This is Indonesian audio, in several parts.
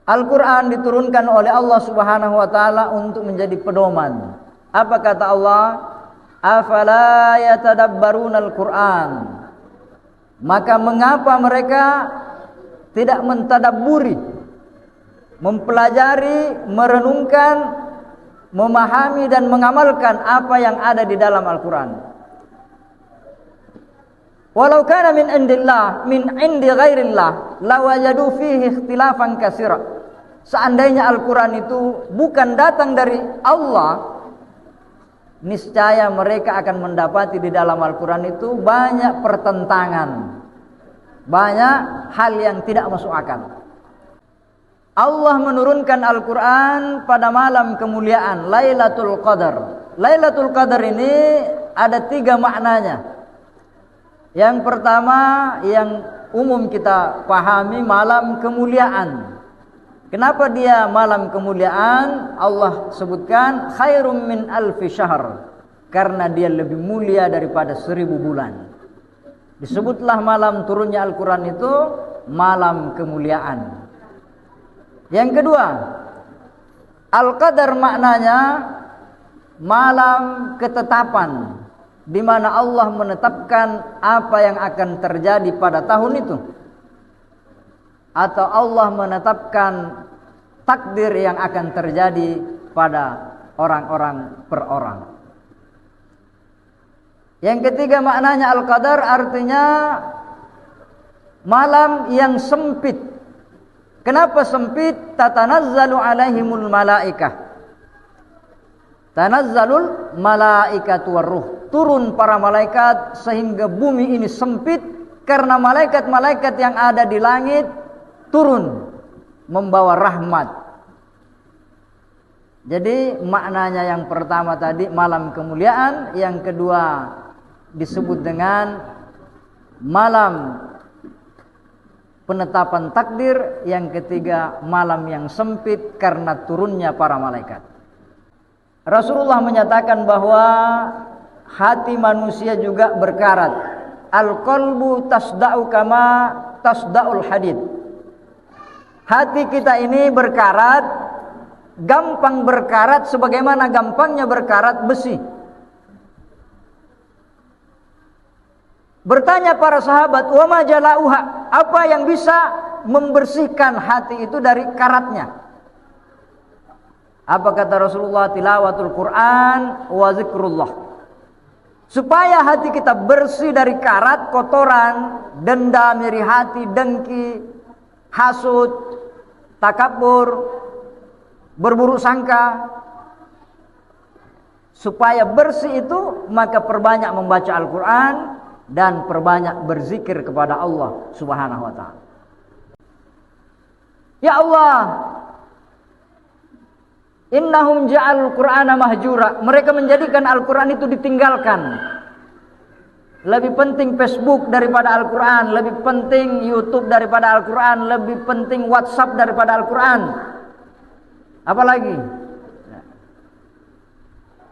Al-Quran diturunkan oleh Allah Subhanahu wa ta'ala untuk menjadi pedoman. Apa kata Allah? Afala yatadabbaruna al-Quran. Maka mengapa mereka tidak mentadabburi, mempelajari, merenungkan, memahami dan mengamalkan apa yang ada di dalam Al-Quran? Walau kana min indillah, min indi ghairillah, lawajadu fihi ikhtilafan katsira. Seandainya Al-Quran itu bukan datang dari Allah, niscaya mereka akan mendapati di dalam Al-Quran itu banyak pertentangan, banyak hal yang tidak masuk akal. Allah menurunkan Al-Quran pada malam kemuliaan Lailatul Qadar. Lailatul Qadar ini ada 3 maknanya. Yang pertama yang umum kita pahami, malam kemuliaan. Kenapa dia malam kemuliaan? Allah sebutkan khairum min alfi syahr, karena dia lebih mulia daripada 1000 bulan. Disebutlah malam turunnya Al-Quran itu malam kemuliaan. Yang kedua, Al-Qadar maknanya malam ketetapan, di mana Allah menetapkan apa yang akan terjadi pada tahun itu, atau Allah menetapkan takdir yang akan terjadi pada orang-orang per orang. Yang ketiga maknanya Al-Qadar artinya malam yang sempit. Kenapa sempit? Tatanazzalu alaihimul malaikah. Tanazzalul malaikatu warruh. Turun para malaikat sehingga bumi ini sempit karena malaikat-malaikat yang ada di langit turun membawa rahmat. Jadi maknanya yang pertama tadi malam kemuliaan, yang kedua disebut dengan malam penetapan takdir, yang ketiga malam yang sempit karena turunnya para malaikat. Rasulullah menyatakan bahwa hati manusia juga berkarat. Al-qalbu tasda'u kama tasda'ul hadid. Hati kita ini berkarat, gampang berkarat sebagaimana gampangnya berkarat besi. Bertanya para sahabat, "Wa ma jalauha?" Apa yang bisa membersihkan hati itu dari karatnya? Apa kata Rasulullah? Tilawatul Quran wa zikrullah. Supaya hati kita bersih dari karat, kotoran, dendam, iri hati, dengki, hasud, takabur, berburuk sangka. Supaya bersih itu, maka perbanyak membaca Al-Quran dan perbanyak berzikir kepada Allah Subhanahu wa ta'ala. Ya Allah, innahum ja'al Qur'ana mahjura. Mereka menjadikan Al-Quran itu ditinggalkan. Lebih penting Facebook daripada Al-Quran, lebih penting YouTube daripada Al-Quran, lebih penting WhatsApp daripada Al-Quran. Apalagi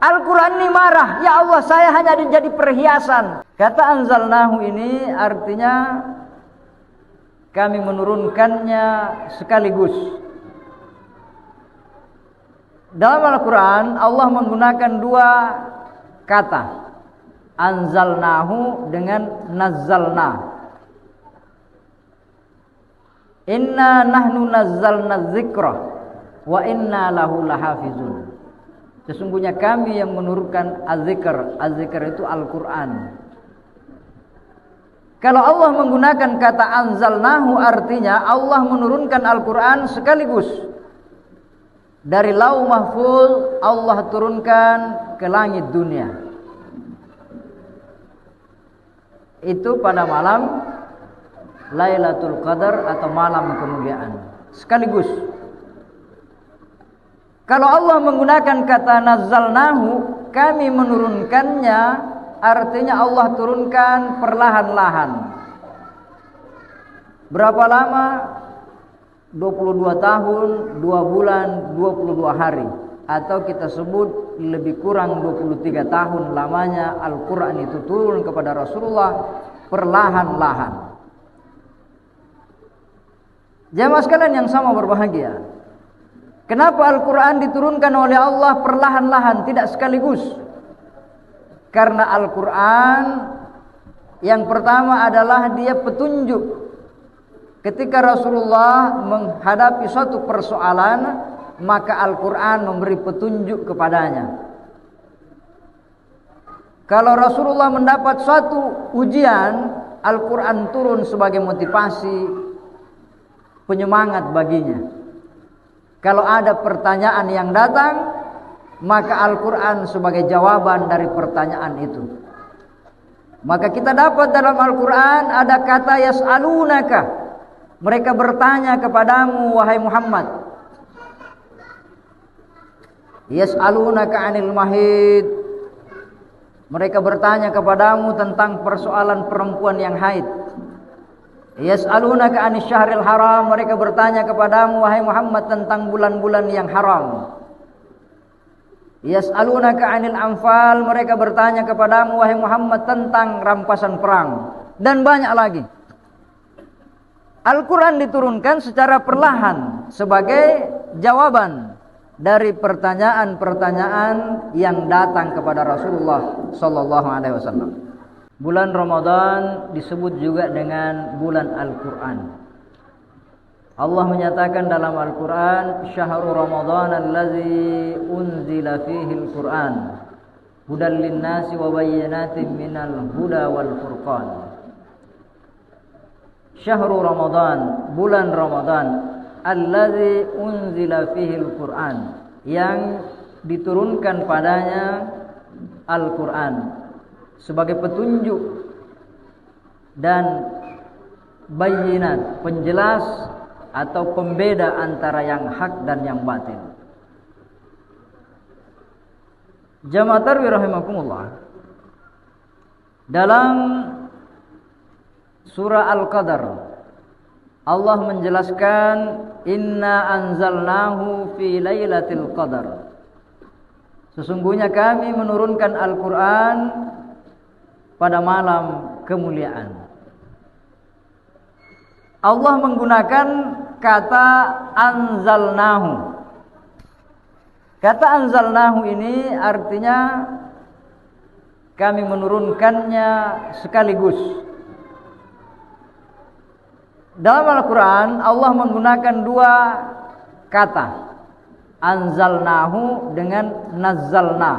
Al-Quran ini marah, ya Allah saya hanya jadi perhiasan. Kata anzalnahu ini artinya kami menurunkannya sekaligus. Dalam Al-Quran Allah menggunakan 2 kata, anzalnahu dengan nazzalna. Inna nahnu nazzalna dzikra wa inna lahu lahafizun. Sesungguhnya kami yang menurunkan az-zikr. Az-zikr itu Al-Quran. Kalau Allah menggunakan kata anzalnahu artinya Allah menurunkan Al-Quran sekaligus. Dari Lauh Mahfuz Allah turunkan ke langit dunia. Itu pada malam Lailatul Qadar atau malam kemuliaan. Sekaligus. Kalau Allah menggunakan kata nazzalnahu, kami menurunkannya, artinya Allah turunkan perlahan-lahan. Berapa lama? 22 tahun, 2 bulan, 22 hari. Atau kita sebut lebih kurang 23 tahun lamanya Al-Quran itu turun kepada Rasulullah perlahan-lahan. Jamaah sekalian yang sama berbahagia, kenapa Al-Quran diturunkan oleh Allah perlahan-lahan, tidak sekaligus? Karena Al-Quran yang pertama adalah dia petunjuk. Ketika Rasulullah menghadapi suatu persoalan, maka Al-Quran memberi petunjuk kepadanya. Kalau Rasulullah mendapat suatu ujian, Al-Quran turun sebagai motivasi, penyemangat baginya. Kalau ada pertanyaan yang datang, maka Al-Quran sebagai jawaban dari pertanyaan itu. Maka kita dapat dalam Al-Quran ada kata yas'alunaka. Mereka bertanya kepadamu wahai Muhammad. Yas'alunaka 'anil mahid. Mereka bertanya kepadamu tentang persoalan perempuan yang haid. Yas'alunaka 'anis syahril haram. Mereka bertanya kepadamu wahai Muhammad tentang bulan-bulan yang haram. Yas'alunaka 'anil anfal. Mereka bertanya kepadamu wahai Muhammad tentang rampasan perang, dan banyak lagi. Al-Quran diturunkan secara perlahan sebagai jawaban dari pertanyaan-pertanyaan yang datang kepada Rasulullah sallallahu alaihi wasallam. Bulan Ramadan disebut juga dengan bulan Al-Quran. Allah menyatakan dalam Al-Quran, "Syahrul Ramadan allazi unzila fihi al-Quran, hudan lin-nasi wa bayyinatin minal huda wal furqan." Syahrul Ramadan, bulan Ramadan, allazi unzila fihi al-Quran, yang diturunkan padanya Al-Quran sebagai petunjuk dan bayyinat, penjelas atau pembeda antara yang hak dan yang batil. Jamaah tarwih rahimakumullah, dalam surah Al-Qadar Allah menjelaskan, "Inna anzalnahu fi lailatul qadar." Sesungguhnya kami menurunkan Al-Quran pada malam kemuliaan. Allah menggunakan kata anzalnahu. Kata anzalnahu ini artinya kami menurunkannya sekaligus. Dalam Al-Quran Allah menggunakan dua kata, anzalnahu dengan nazzalna.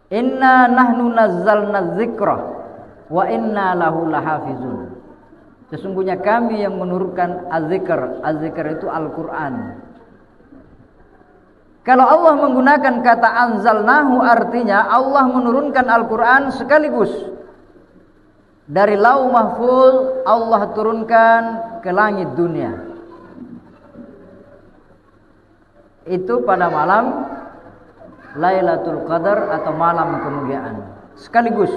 Inna nahnu nazzalna dzikra wa inna lahu lahafizun. Sesungguhnya kami yang menurunkan az-zikr. Az-zikr itu Al-Quran. Kalau Allah menggunakan kata anzalnahu, artinya Allah menurunkan Al-Quran sekaligus. Dari Lauh Mahfuz Allah turunkan ke langit dunia. Itu pada malam Lailatul Qadar atau malam kemuliaan, sekaligus.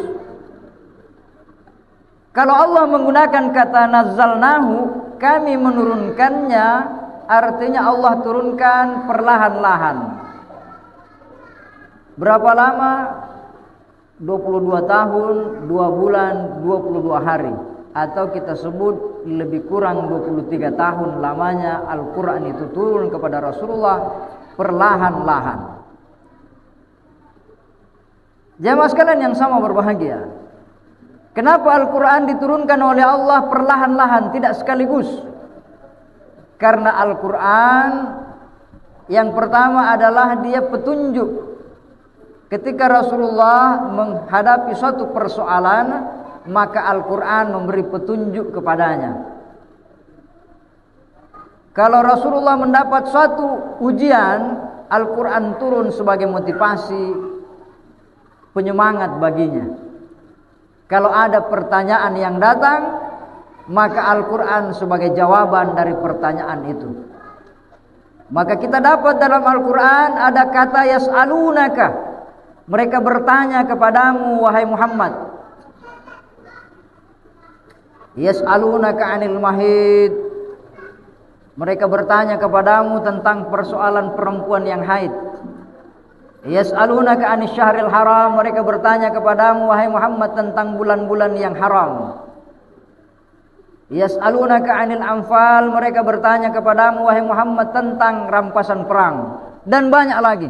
Kalau Allah menggunakan kata nazzalnahu, kami menurunkannya, artinya Allah turunkan perlahan-lahan. Berapa lama? 22 tahun, 2 bulan, 22 hari. Atau kita sebut lebih kurang 23 tahun lamanya Al-Quran itu turun kepada Rasulullah perlahan-lahan. Jamaah sekalian yang sama berbahagia, kenapa Al-Quran diturunkan oleh Allah perlahan-lahan, tidak sekaligus? Karena Al-Quran yang pertama adalah dia petunjuk. Ketika Rasulullah menghadapi suatu persoalan, maka Al-Quran memberi petunjuk kepadanya. Kalau Rasulullah mendapat suatu ujian, Al-Quran turun sebagai motivasi, penyemangat baginya. Kalau ada pertanyaan yang datang, maka Al-Quran sebagai jawaban dari pertanyaan itu. Maka kita dapat dalam Al-Quran ada kata yas'alunaka. Mereka bertanya kepadamu wahai Muhammad. Yas'alunaka 'anil mahid. Mereka bertanya kepadamu tentang persoalan perempuan yang haid. Yas'alunaka 'anis syahril haram. Mereka bertanya kepadamu wahai Muhammad tentang bulan-bulan yang haram. Yas'alunaka 'anil anfal, mereka bertanya kepadamu wahai Muhammad tentang rampasan perang, dan banyak lagi.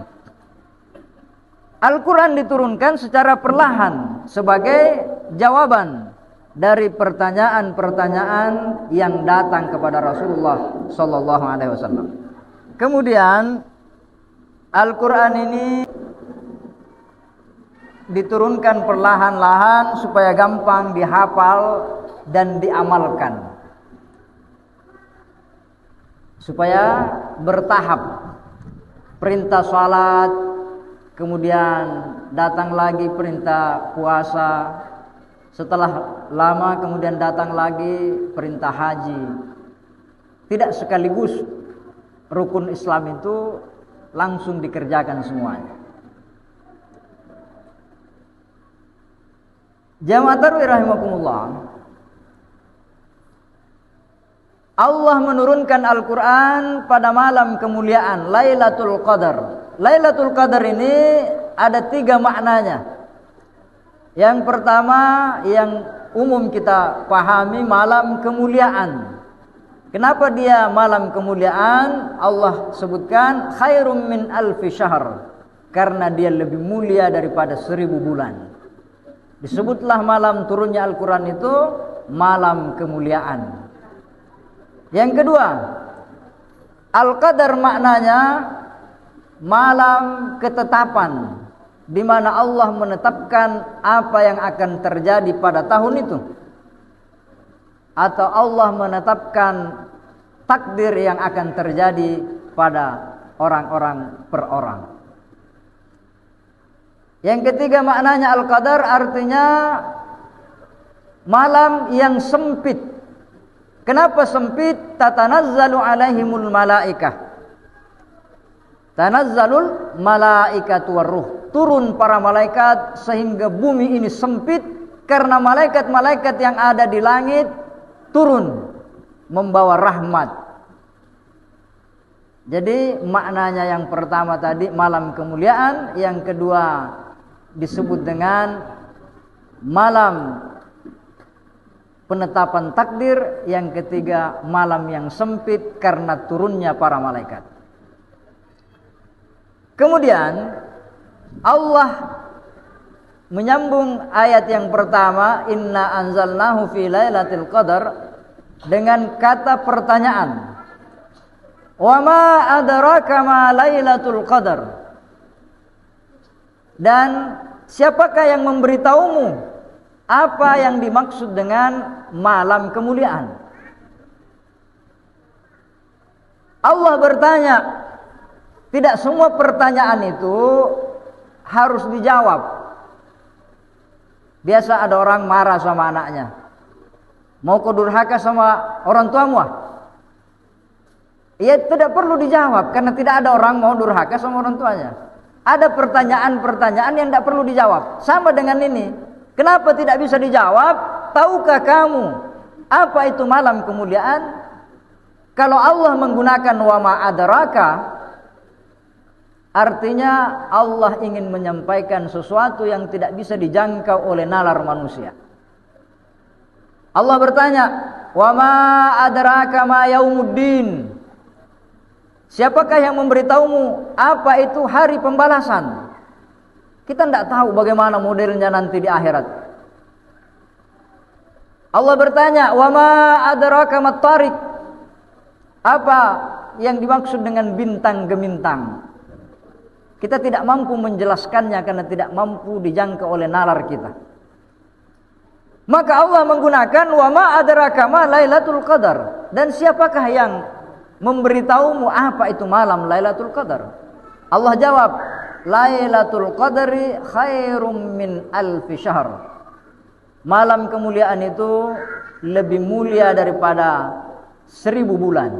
Al-Quran diturunkan secara perlahan sebagai jawaban dari pertanyaan-pertanyaan yang datang kepada Rasulullah sallallahu alaihi wasallam. Kemudian Al-Quran ini diturunkan perlahan-lahan supaya gampang dihafal dan diamalkan, supaya bertahap. Perintah salat, kemudian datang lagi perintah puasa, setelah lama kemudian datang lagi perintah haji. Tidak sekaligus rukun Islam itu langsung dikerjakan semuanya. Jamaah tarawih rahimakumullah, Allah menurunkan Al-Quran pada malam kemuliaan Lailatul Qadar. Lailatul Qadar ini ada 3 maknanya. Yang pertama yang umum kita pahami, malam kemuliaan. Kenapa dia malam kemuliaan? Allah sebutkan khairum min alfi syahr, karena dia lebih mulia daripada 1000 bulan. Disebutlah malam turunnya Al-Quran itu malam kemuliaan. Yang kedua, Al-Qadar maknanya malam ketetapan, di mana Allah menetapkan apa yang akan terjadi pada tahun itu, atau Allah menetapkan takdir yang akan terjadi pada orang-orang per orang. Yang ketiga maknanya Al-Qadar artinya malam yang sempit. Kenapa sempit? Tatanazzalu alaihimul malaikah. Tanazzalul malaikatu warruh. Turun para malaikat sehingga bumi ini sempit, karena malaikat-malaikat yang ada di langit turun membawa rahmat. Jadi maknanya yang pertama tadi malam kemuliaan, yang kedua disebut dengan malam penetapan takdir, yang ketiga malam yang sempit karena turunnya para malaikat. Kemudian Allah menyambung ayat yang pertama, inna anzalnahu fi lailatul qadar, dengan kata pertanyaan, wa ma adraka ma lailatul qadar, dan siapakah yang memberitahumu apa yang dimaksud dengan malam kemuliaan? Allah bertanya. Tidak semua pertanyaan itu harus dijawab. Biasa ada orang marah sama anaknya, mau kau durhaka sama orang tuamu? Ya tidak perlu dijawab, karena tidak ada orang mau durhaka sama orang tuanya. Ada pertanyaan-pertanyaan yang tidak perlu dijawab. Sama dengan ini, kenapa tidak bisa dijawab? Tahukah kamu apa itu malam kemuliaan? Kalau Allah menggunakan wa ma adraka, artinya Allah ingin menyampaikan sesuatu yang tidak bisa dijangkau oleh nalar manusia. Allah bertanya, wa ma adraka ma yaumuddin, siapakah yang memberitahumu apa itu hari pembalasan? Kita tidak tahu bagaimana modelnya nanti di akhirat. Allah bertanya, wa ma adraka mat tariq, apa yang dimaksud dengan bintang gemintang? Kita tidak mampu menjelaskannya karena tidak mampu dijangkau oleh nalar kita. Maka Allah menggunakan wa ma adraka ma lailatul qadar, dan siapakah yang memberitahumu apa itu malam Lailatul Qadar? Allah jawab, Lailatul Qadri khairum min alfi syahr. Malam kemuliaan itu lebih mulia daripada 1000 bulan.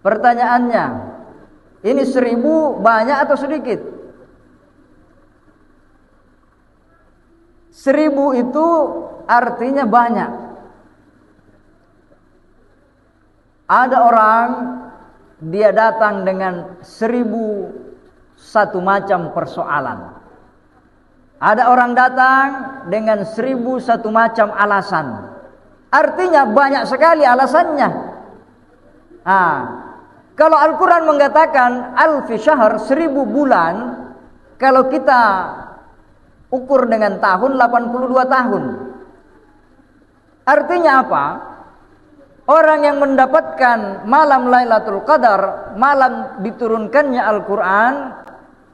Pertanyaannya, ini 1000 banyak atau sedikit? 1000 itu artinya banyak. Ada orang dia datang dengan 1001 macam persoalan. Ada orang datang dengan 1001 macam alasan. Artinya banyak sekali alasannya. Kalau Al-Quran mengatakan alfi syahr, 1000 bulan, kalau kita ukur dengan tahun, 82 tahun. Artinya apa? Orang yang mendapatkan malam Lailatul Qadar, malam diturunkannya Al-Quran,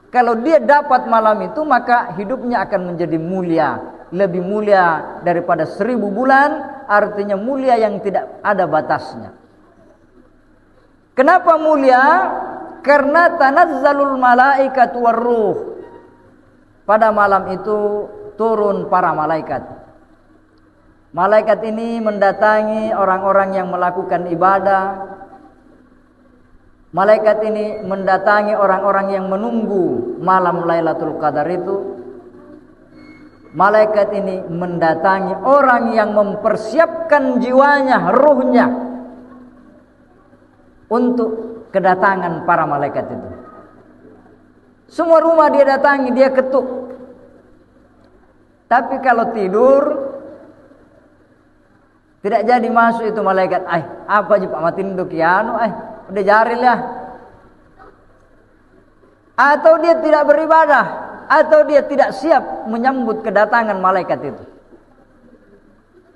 kalau dia dapat malam itu, maka hidupnya akan menjadi mulia, lebih mulia daripada 1000 bulan, artinya mulia yang tidak ada batasnya. Kenapa mulia? Karena tanazzalul malaikatu warruh. Pada malam itu turun para malaikat. Malaikat ini mendatangi orang-orang yang melakukan ibadah. Malaikat ini mendatangi orang-orang yang menunggu malam Lailatul Qadar itu. Malaikat ini mendatangi orang yang mempersiapkan jiwanya, ruhnya, untuk kedatangan para malaikat itu. Semua rumah dia datangi, dia ketuk. Tapi kalau tidur, tidak jadi masuk itu malaikat. Apa aja Pak Matin dukianu, udah jaril ya. Atau dia tidak beribadah, atau dia tidak siap menyambut kedatangan malaikat itu.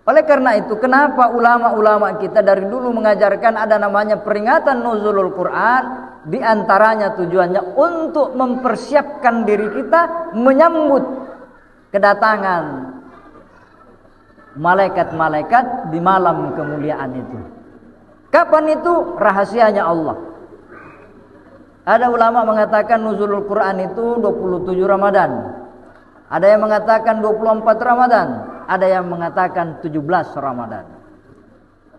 Oleh karena itu, kenapa ulama-ulama kita dari dulu mengajarkan ada namanya peringatan nuzulul Quran? Di antaranya tujuannya untuk mempersiapkan diri kita menyambut kedatangan malaikat-malaikat di malam kemuliaan itu. Kapan itu? Rahasianya Allah. Ada ulama mengatakan nuzulul Quran itu 27 Ramadan. Ada yang mengatakan 24 Ramadan. Ada yang mengatakan 17 Ramadan.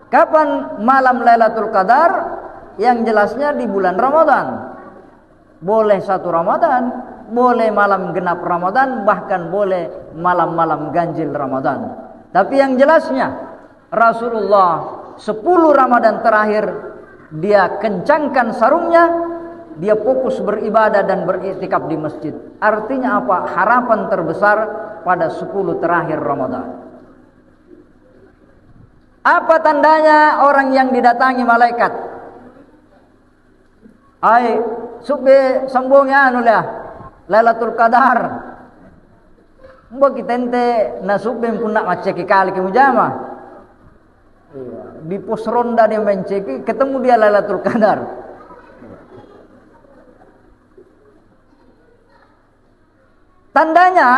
Kapan malam Lailatul Qadar? Yang jelasnya di bulan Ramadan. Boleh 1 Ramadan, boleh malam genap Ramadan, bahkan boleh malam-malam ganjil Ramadan. Tapi yang jelasnya Rasulullah 10 Ramadan terakhir dia kencangkan sarungnya, dia fokus beribadah dan beriktikaf di masjid. Artinya apa? Harapan terbesar pada 10 terakhir Ramadan. Apa tandanya orang yang didatangi malaikat? Subbe sambungnya anulah Lailatul Qadar. Mbok kita ente na subbe pun nak maceki kali ke mujama. Di pos ronda dia menceki, ketemu dia Lailatul Qadar. Tandanya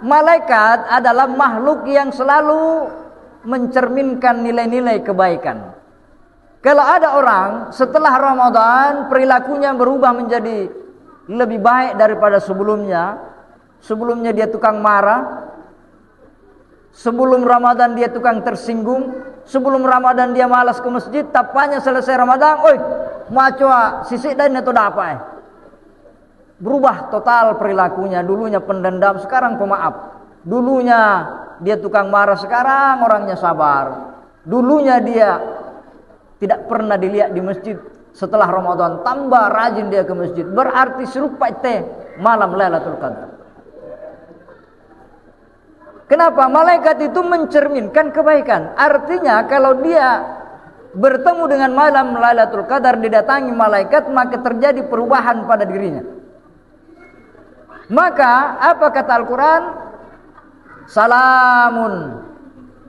malaikat adalah makhluk yang selalu mencerminkan nilai-nilai kebaikan. Kalau ada orang setelah Ramadan perilakunya berubah menjadi lebih baik daripada sebelumnya. Sebelumnya dia tukang marah. Sebelum Ramadan dia tukang tersinggung. Sebelum Ramadan dia malas ke masjid. Tapanya selesai Ramadan, macua sisik dan itu dapat. Berubah total perilakunya. Dulunya pendendam, sekarang pemaaf. Dulunya dia tukang marah, sekarang orangnya sabar. Dulunya dia tidak pernah dilihat di masjid, setelah Ramadan tambah rajin dia ke masjid. Berarti serupa itu malam Lailatul Qadar. Kenapa? Malaikat itu mencerminkan kebaikan. Artinya kalau dia bertemu dengan malam Lailatul Qadar, didatangi malaikat, maka terjadi perubahan pada dirinya. Maka apa kata Al-Quran? Salamun.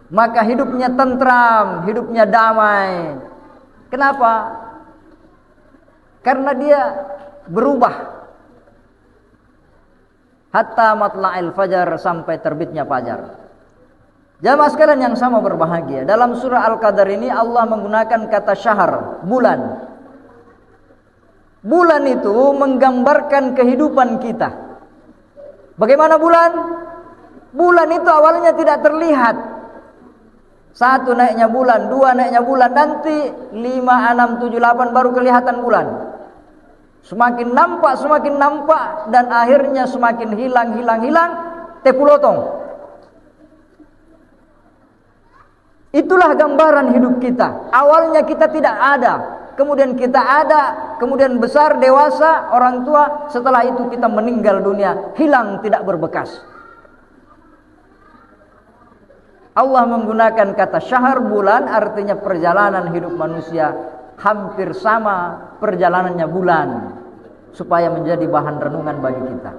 Maka hidupnya tentram, hidupnya damai. Kenapa? Karena dia berubah hatta matla'il fajar, sampai terbitnya fajar. Jamaah sekalian yang sama berbahagia, dalam surah Al-Qadar ini Allah menggunakan kata syahr, bulan. Bulan itu menggambarkan kehidupan kita. Bagaimana bulan? Bulan itu awalnya tidak terlihat. 1 naiknya bulan, 2 naiknya bulan, nanti 5, 6, 7, 8 baru kelihatan bulan. Semakin nampak dan akhirnya semakin hilang tepulotong. Itulah gambaran hidup kita. Awalnya kita tidak ada, kemudian kita ada, kemudian besar, dewasa, orang tua, setelah itu kita meninggal dunia, hilang tidak berbekas. Allah menggunakan kata syahr, bulan, artinya perjalanan hidup manusia hampir sama perjalanannya bulan, supaya menjadi bahan renungan bagi kita.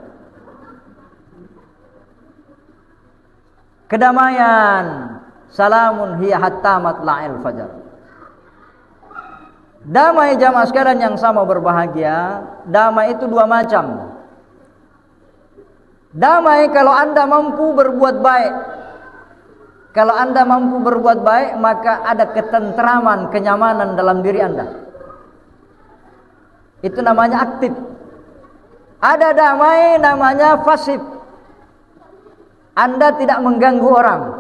Kedamaian, salamun hiya hatta matla'il fajar. Damai jamaah sekalian yang sama berbahagia, damai itu dua macam. Damai kalau Anda mampu berbuat baik. Kalau Anda mampu berbuat baik, maka ada ketentraman, kenyamanan dalam diri Anda. Itu namanya aktif. Ada damai namanya pasif. Anda tidak mengganggu orang.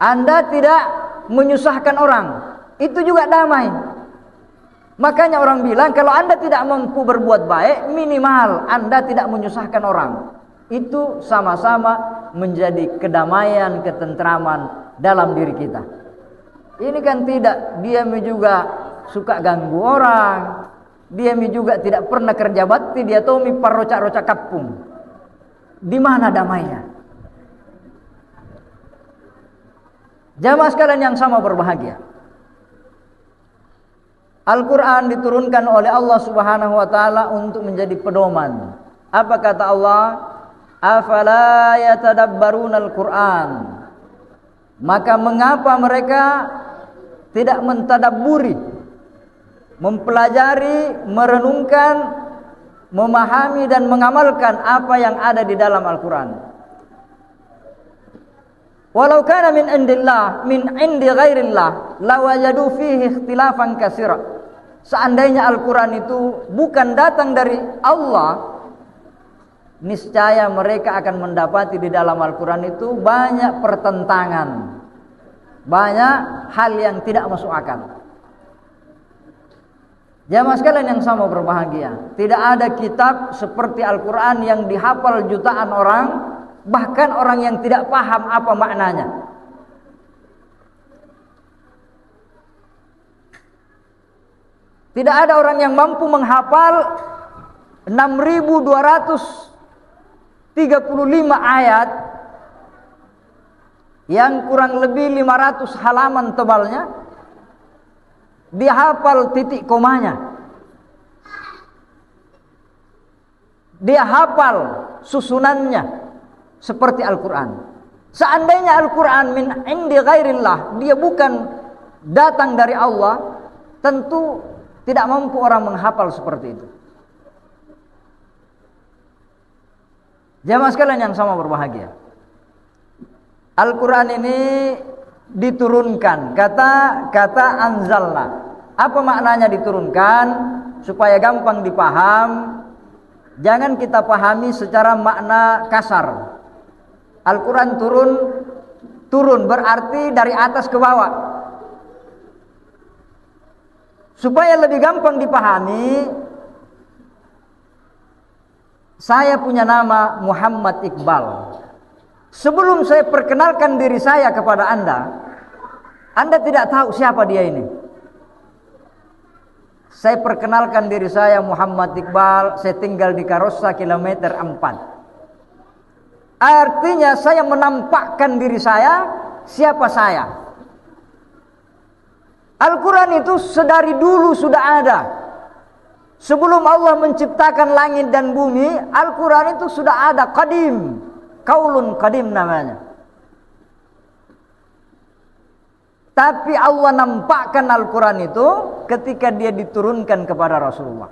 Anda tidak menyusahkan orang. Itu juga damai. Makanya orang bilang kalau Anda tidak mampu berbuat baik, minimal Anda tidak menyusahkan orang. Itu sama-sama menjadi kedamaian, ketentraman dalam diri kita. Ini kan tidak, dia juga suka ganggu orang, dia juga tidak pernah kerja bakti, dia tahu parrocak-rocak kapung. Di mana damainya? Jamaah sekalian yang sama berbahagia. Al-Quran diturunkan oleh Allah Subhanahu wa ta'ala untuk menjadi pedoman. Apa kata Allah? Afala yatadabbaruna al-Quran. Maka mengapa mereka tidak mentadabburi, mempelajari, merenungkan, memahami dan mengamalkan apa yang ada di dalam Al-Quran. Walau kana min indillah, min indi ghairillah, lawajadu fihi ikhtilafan katsira. Seandainya Al-Quran itu bukan datang dari Allah, niscaya mereka akan mendapati di dalam Al-Quran itu banyak pertentangan, banyak hal yang tidak masuk akal. Jamaah sekalian yang sama berbahagia, tidak ada kitab seperti Al-Quran yang dihafal jutaan orang, bahkan orang yang tidak paham apa maknanya. Tidak ada orang yang mampu menghafal 6.235 ayat yang kurang lebih 500 halaman tebalnya, dia hafal titik komanya, dia hafal susunannya seperti Al-Quran. Seandainya Al-Quran min indi ghairillah, dia bukan datang dari Allah, tentu tidak mampu orang menghafal seperti itu. Jamaah sekalian yang sama berbahagia, Al-Quran ini diturunkan, kata anzalna. Apa maknanya diturunkan? Supaya gampang dipaham, jangan kita pahami secara makna kasar. Al-Quran turun berarti dari atas ke bawah. Supaya lebih gampang dipahami, saya punya nama Muhammad Iqbal. Sebelum saya perkenalkan diri saya kepada Anda tidak tahu siapa dia ini. Saya perkenalkan diri saya Muhammad Iqbal, saya tinggal di Karossa kilometer 4. Artinya saya menampakkan diri saya, siapa saya. Al-Quran itu sedari dulu sudah ada. Sebelum Allah menciptakan langit dan bumi, Al-Quran itu sudah ada, qadim, qaulun qadim namanya. Tapi Allah nampakkan Al-Quran itu ketika dia diturunkan kepada Rasulullah.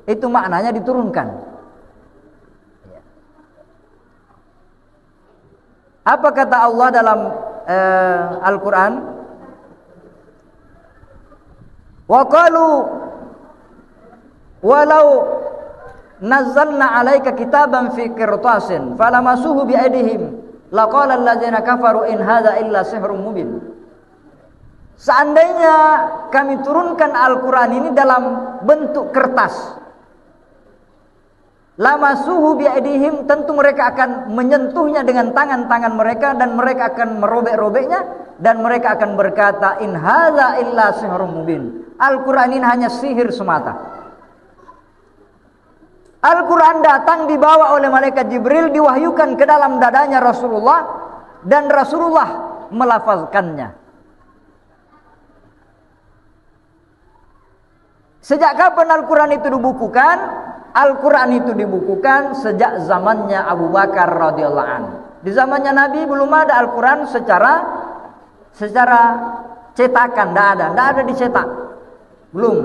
Itu maknanya diturunkan. Apa kata Allah dalam Al-Quran? Wa qalu walau nazzalna 'alaika kitaban fi qirtasin falamasuhu bi aydihim laqala allazina kafaru in hadza illa sihrun mubin. Seandainya kami turunkan Al-Quran ini dalam bentuk kertas, lamasuhu bi aydihim, tentu mereka akan menyentuhnya dengan tangan-tangan mereka dan mereka akan merobek-robeknya dan mereka akan berkata in hadza illa sihrun mubin. Al-Quran ini hanya sihir semata. Al-Quran datang dibawa oleh malaikat Jibril, diwahyukan ke dalam dadanya Rasulullah, dan Rasulullah melafazkannya. Sejak kapan Al-Quran itu dibukukan? Al-Quran itu dibukukan sejak zamannya Abu Bakar radhiyallahu anhu. Di zamannya Nabi belum ada Al-Quran secara cetakan, tidak ada dicetak, belum.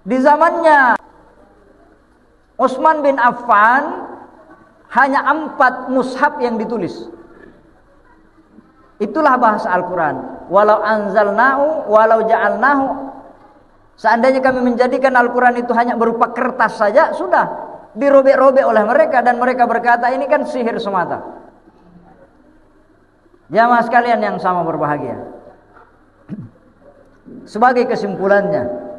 Di zamannya Utsman bin Affan hanya 4 mushaf yang ditulis. Itulah bahasa Al-Quran. Walau anzalnahu, walau ja'alnahu. Seandainya kami menjadikan Al-Quran itu hanya berupa kertas saja, sudah dirobek-robek oleh mereka, dan mereka berkata ini kan sihir semata. Jamaah sekalian yang sama berbahagia. Sebagai kesimpulannya,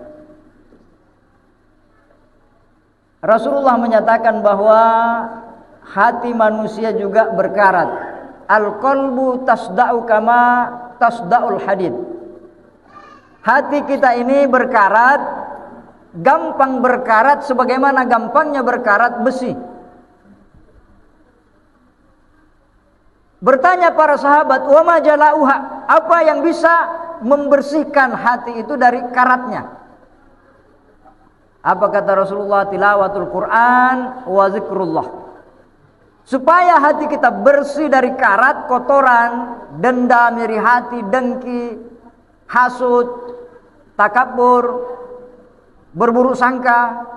Rasulullah menyatakan bahwa hati manusia juga berkarat. Al-qalbu tasda'u kama tasda'ul hadid. Hati kita ini berkarat, gampang berkarat sebagaimana gampangnya berkarat besi. Bertanya para sahabat, "Wa ma jalauha?" Apa yang bisa membersihkan hati itu dari karatnya? Apa kata Rasulullah? Tilawatul Quran wa zikrullah. Supaya hati kita bersih dari karat, kotoran, dendam, iri hati, dengki, hasud, takabur, berburuk sangka.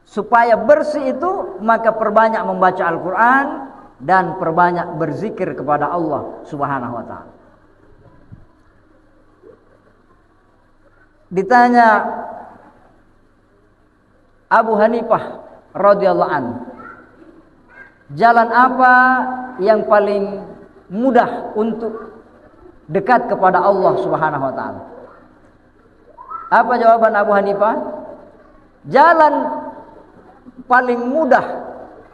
Supaya bersih itu, maka perbanyak membaca Al-Quran dan perbanyak berzikir kepada Allah Subhanahu wa ta'ala. Ditanya Abu Hanifah radhiyallahu anhu, jalan apa yang paling mudah untuk dekat kepada Allah Subhanahu wa ta'ala? Apa jawaban Abu Hanifah? Jalan paling mudah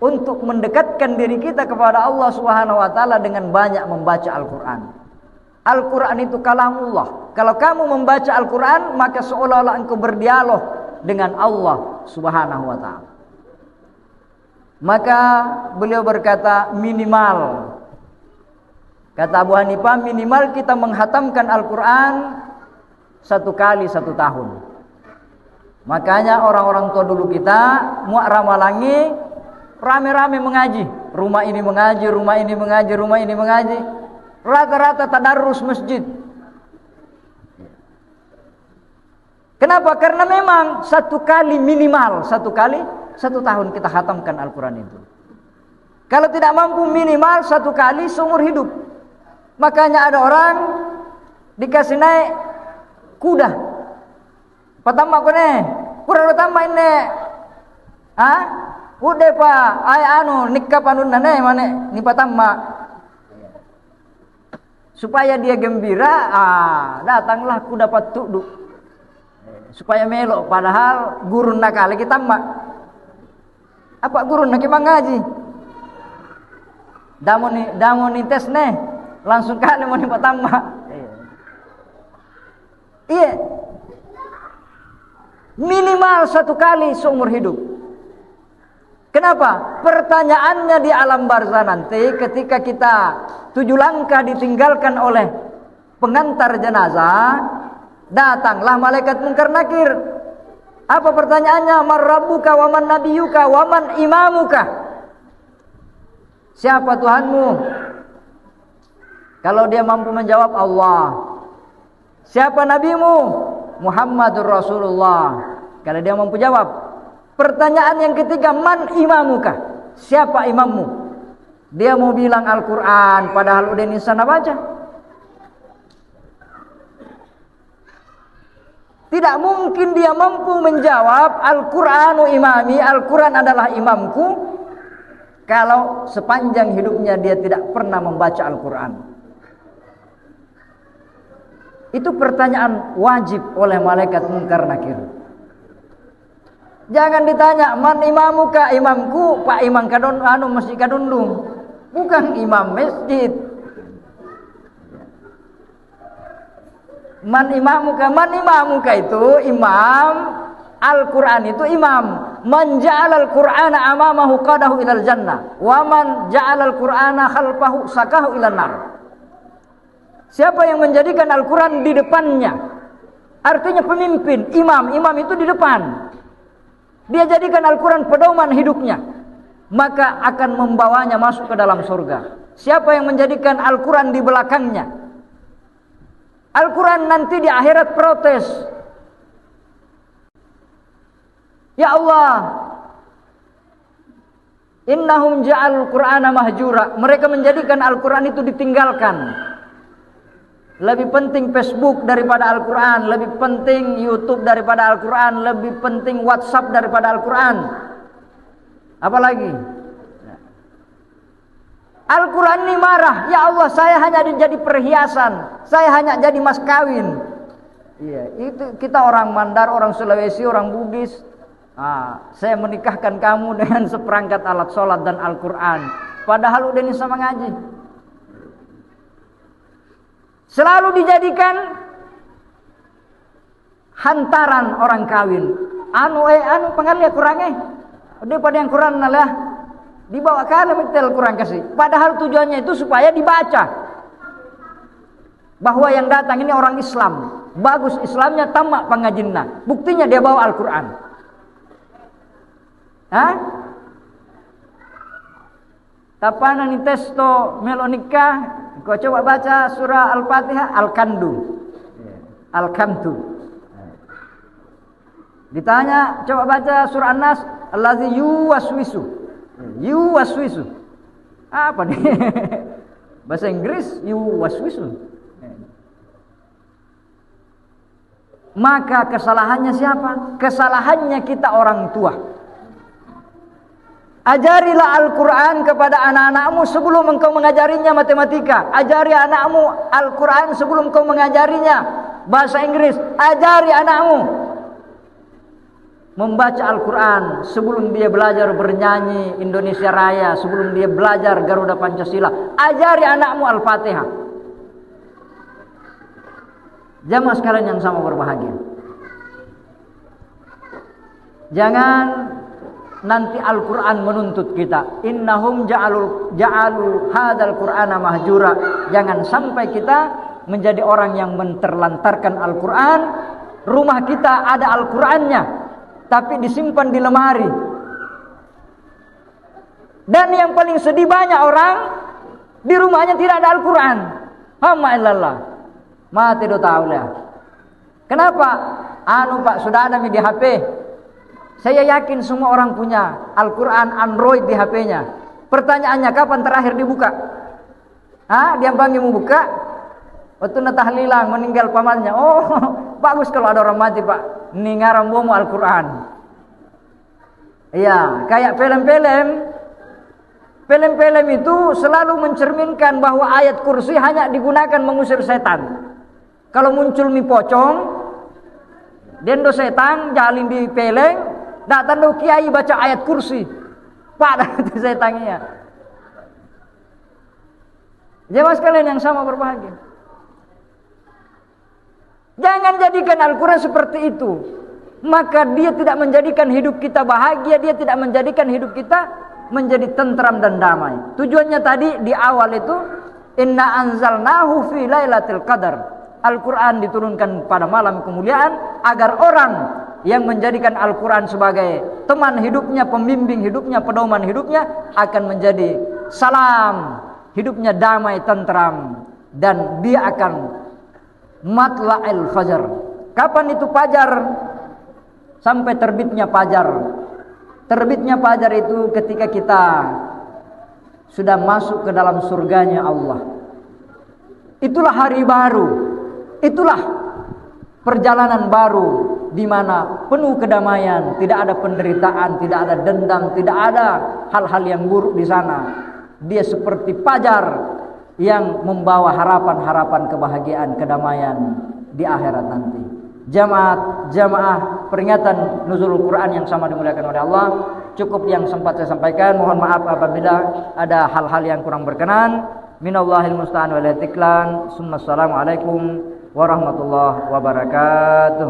untuk mendekatkan diri kita kepada Allah Subhanahu wa ta'ala dengan banyak membaca Al-Quran. Al-Quran itu kalamullah. Kalau kamu membaca Al-Quran, maka seolah-olah engkau berdialog dengan Allah Subhanahu wa ta'ala. Maka beliau berkata minimal, kata Abu Hanifah, minimal kita menghatamkan Al-Quran 1 kali 1 tahun. Makanya orang-orang tua dulu kita Mu'ramalangi rame-rame mengaji. Rumah ini mengaji, rumah ini mengaji, rumah ini mengaji. Rata-rata tadarrus masjid. Kenapa? Karena memang 1 kali minimal, 1 kali 1 tahun kita khatamkan Al-Quran itu. Kalau tidak mampu minimal 1 kali seumur hidup. Makanya ada orang dikasih naik kuda. Pertama kene, kurang tambah ini. Udah pak, nikah panun nane mana ni pertama. Supaya dia gembira, datanglah kuda patuduk. Supaya melok, padahal guru nakal kita mak. Apa guru nak ngaji? Damu ni tes nih, langsung kali mau ni pertama. Iya. Minimal 1 kali seumur hidup. Kenapa? Pertanyaannya di alam barzah nanti, ketika kita 7 langkah ditinggalkan oleh pengantar jenazah, datanglah malaikat munkar nakir. Apa pertanyaannya? Man rabbuka wa man nabiyuka wa man imamuka? Siapa Tuhanmu? Kalau dia mampu menjawab, Allah. Siapa nabimu? Muhammadur Rasulullah. Kalau dia mampu jawab. Pertanyaan yang ketiga, man imamuka? Siapa imammu? Dia mau bilang Al-Quran, padahal udah nisana baca. Tidak mungkin dia mampu menjawab Al-Quranu imami, Al-Quran adalah imamku, kalau sepanjang hidupnya dia tidak pernah membaca Al-Quran. Itu pertanyaan wajib oleh malaikat munkar nakir. Jangan ditanya man imamuka, imamku Pak Imam kadon masjid kadundung. Bukan imam masjid. Man imamuka itu imam, Al-Quran itu imam. man ja'ala al-Qur'ana amamahu qadahu ilal jannah wa man ja'ala al-Qur'ana khalfahu sakahu ilan nar. Siapa yang menjadikan Al-Qur'an di depannya, artinya pemimpin, imam itu di depan, dia jadikan Al-Qur'an pedoman hidupnya, maka akan membawanya masuk ke dalam surga. Siapa yang menjadikan Al-Qur'an di belakangnya, Al-Qur'an nanti di akhirat protes, ya Allah, innahum ja'al Qur'ana mahjura. Mereka menjadikan Al-Qur'an itu ditinggalkan. Lebih penting Facebook daripada Al-Quran, lebih penting YouTube daripada Al-Quran, lebih penting WhatsApp daripada Al-Quran. Apalagi Al-Quran ini marah, ya Allah, saya hanya jadi perhiasan, saya hanya jadi mas kawin. Iya, itu kita orang Mandar, orang Sulawesi, orang Bugis. Saya menikahkan kamu dengan seperangkat alat sholat dan Al-Quran, padahal udah ini sama ngaji. Selalu dijadikan hantaran orang kawin. Anu pengalia kurangnya, daripada yang kurang lah dibawa kali betul kurang kasih. Padahal tujuannya itu supaya dibaca bahwa yang datang ini orang Islam, bagus Islamnya, tamak pengajinna. Buktinya dia bawa Al-Quran. Tapana ni testo melonika. Kau coba baca surah Al-Fatihah, Al-Kamtu. Ditanya, coba baca surah An-Nas, allazi yuwaswisu. Apa nih? Bahasa Inggris, yuwaswisu. Maka kesalahannya siapa? Kesalahannya kita orang tua. Ajarilah Al-Quran kepada anak-anakmu sebelum engkau mengajarinya matematika. Ajari anakmu Al-Quran sebelum engkau mengajarinya bahasa Inggris. Ajari anakmu membaca Al-Quran sebelum dia belajar bernyanyi Indonesia Raya, sebelum dia belajar Garuda Pancasila. Ajari anakmu Al-Fatihah. Jamaah sekalian yang sama berbahagia, jangan nanti Al-Quran menuntut kita, innahum ja'alu hadzal Qur'ana mahjura. Jangan sampai kita menjadi orang yang menterlantarkan Al-Quran. Rumah kita ada Al-Qurannya, tapi disimpan di lemari. Dan yang paling sedih, banyak orang di rumahnya tidak ada Al-Quran. Hamma illallah, mati do tahu lah. Kenapa? Pak, sudah ada di HP. Saya yakin semua orang punya Al-Quran Android di HP-nya. Pertanyaannya, kapan terakhir dibuka? Dia panggil mau buka, waktu tahlilan meninggal pamannya. Oh, bagus kalau ada orang mati, Pak. Ini ngaram bomo Al-Quran. Iya, kayak film-film. Film-film itu selalu mencerminkan bahwa ayat kursi hanya digunakan mengusir setan. Kalau muncul mi pocong, dendo setan jalin di peleng, datang do kiai baca ayat kursi, pada itu setannya. Jemaah sekalian yang sama berbahagia, jangan jadikan Al-Quran seperti itu. Maka dia tidak menjadikan hidup kita bahagia, dia tidak menjadikan hidup kita menjadi tentram dan damai. Tujuannya tadi di awal itu, inna anzalnahu fi lailatul qadar. Al-Quran diturunkan pada malam kemuliaan agar orang yang menjadikan Al-Quran sebagai teman hidupnya, pembimbing hidupnya, pedoman hidupnya, akan menjadi salam hidupnya damai, tentram, dan dia akan matla'il fajar. Kapan itu fajar? Sampai terbitnya fajar. Terbitnya fajar itu ketika kita sudah masuk ke dalam surganya Allah. Itulah hari baru. Itulah perjalanan baru di mana penuh kedamaian, tidak ada penderitaan, tidak ada dendam, tidak ada hal-hal yang buruk di sana. Dia seperti fajar yang membawa harapan-harapan kebahagiaan, kedamaian di akhirat nanti. Jamaah peringatan nuzulul Quran yang sama dimuliakan oleh Allah, cukup yang sempat saya sampaikan. Mohon maaf apabila ada hal-hal yang kurang berkenan. Minallahil musta'an wal itiklan. Assalamualaikum warahmatullahi wabarakatuh.